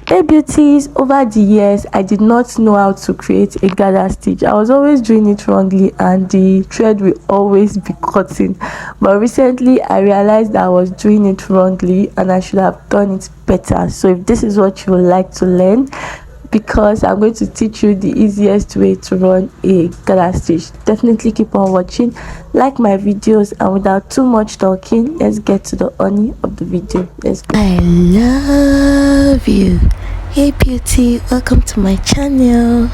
Hey beauties, over the years I did not know how to create a gather stitch. I was always doing it wrongly and the thread will always be cutting. But recently I realized that I was doing it wrongly and I should have done it better. So if this is what you would like to learn, because I'm going to teach you the easiest way to run a gather stitch, definitely keep on watching, like my videos, and without too much talking, let's get to the honey of the video. Let's go. I love you. Hey beauty, welcome to my channel.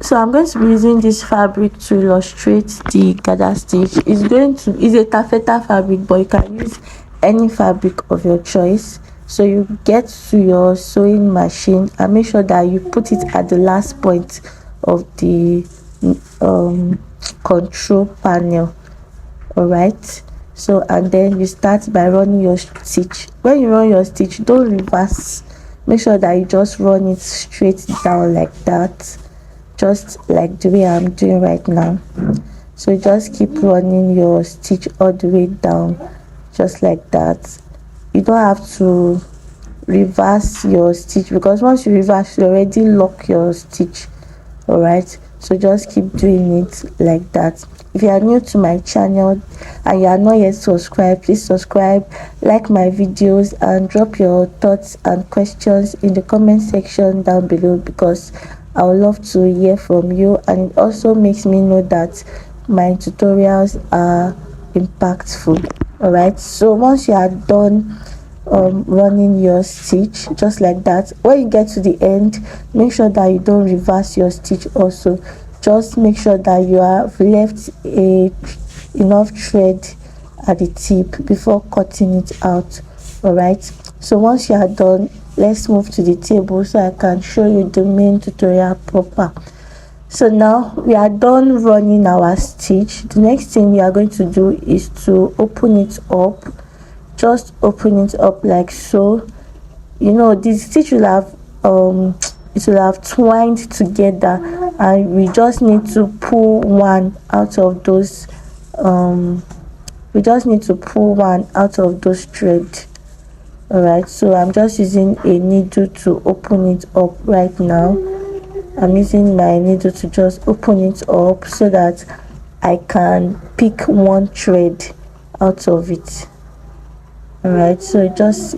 So I'm going to be using this fabric to illustrate the gather stitch. It's a taffeta fabric, but you can use any fabric of your choice. So you get to your sewing machine and make sure that you put it at the last point of the control panel. All right, so and then you start by running your stitch. When you run your stitch, don't reverse. Make sure that you just run it straight down like that, just like the way I'm doing right now. So just keep running your stitch all the way down, just like that. You don't have to reverse your stitch, because once you reverse, you already lock your stitch. All right, so just keep doing it like that. If you are new to my channel and you are not yet subscribed, please subscribe, like my videos, and drop your thoughts and questions in the comment section down below, because I would love to hear from you, and it also makes me know that my tutorials are impactful. All right, so once you are done running your stitch just like that, when you get to the end, make sure that you don't reverse your stitch. Also, just make sure that you have left enough thread at the tip before cutting it out. All right, so once you are done, let's move to the table so I can show you the main tutorial proper. So now we are done running our stitch. The next thing we are going to do is to open it up. Just open it up like so. You know, this stitch will have it will have twined together, and we just need to pull one out of those thread. All right, so I'm just using a needle to open it up right now. I'm using my needle to just open it up so that I can pick one thread out of it. All right, so you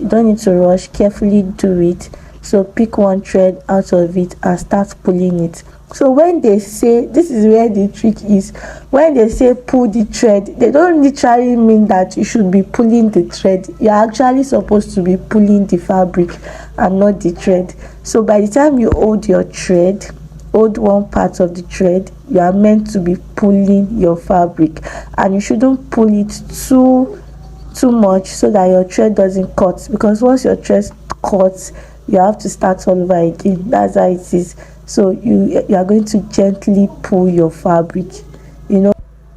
don't need to rush, carefully do it. So pick one thread out of it and start pulling it. So when they say, this is where the trick is, when they say pull the thread, they don't literally mean that you should be pulling the thread. You're actually supposed to be pulling the fabric and not the thread. So by the time you hold your thread, hold one part of the thread, you are meant to be pulling your fabric, and you shouldn't pull it too much so that your thread doesn't cut, because once your thread cuts, you have to start all over again. That's how it is. So you are going to gently pull your fabric. You know,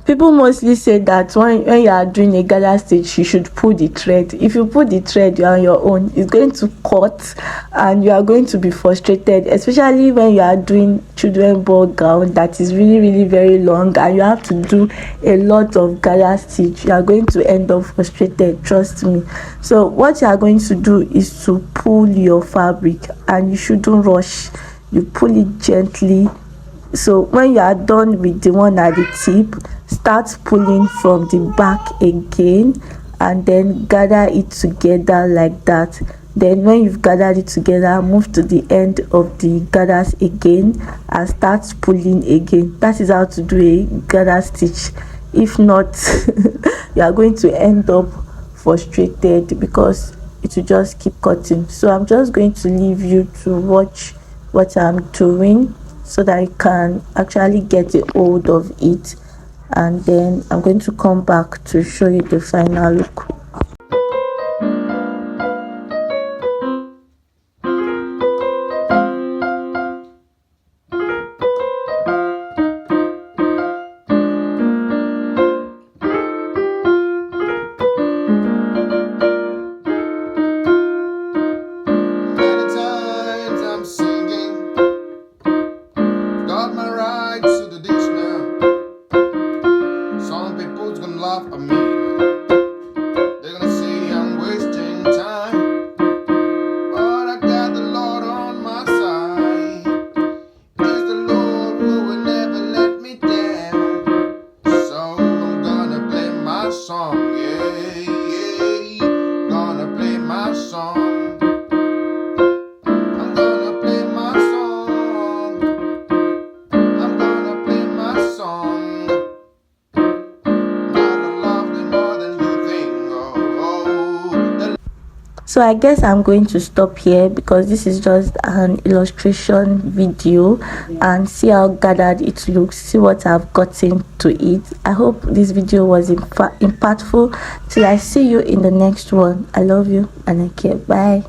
people mostly say that when you are doing a gather stitch, you should pull the thread. If you pull the thread, you are on your own, it's going to cut and you are going to be frustrated, especially when you are doing children ball gown that is really very long and you have to do a lot of gather stitch. You are going to end up frustrated, trust me. So what you are going to do is to pull your fabric, and you shouldn't rush. You pull it gently. So when you are done with the one at the tip, start pulling from the back again, and then gather it together like that. Then when you've gathered it together, move to the end of the gathers again and start pulling again. That is how to do a gather stitch. If not, you are going to end up frustrated because it will just keep cutting. So I'm just going to leave you to watch what I'm doing so that you can actually get a hold of it, and then I'm going to come back to show you the final look. Some people's gonna laugh at me. So I guess I'm going to stop here because this is just an illustration video, and see how gathered it looks, see what I've gotten to it. I hope this video was impactful. Till I see you in the next one, I love you and I care. Bye.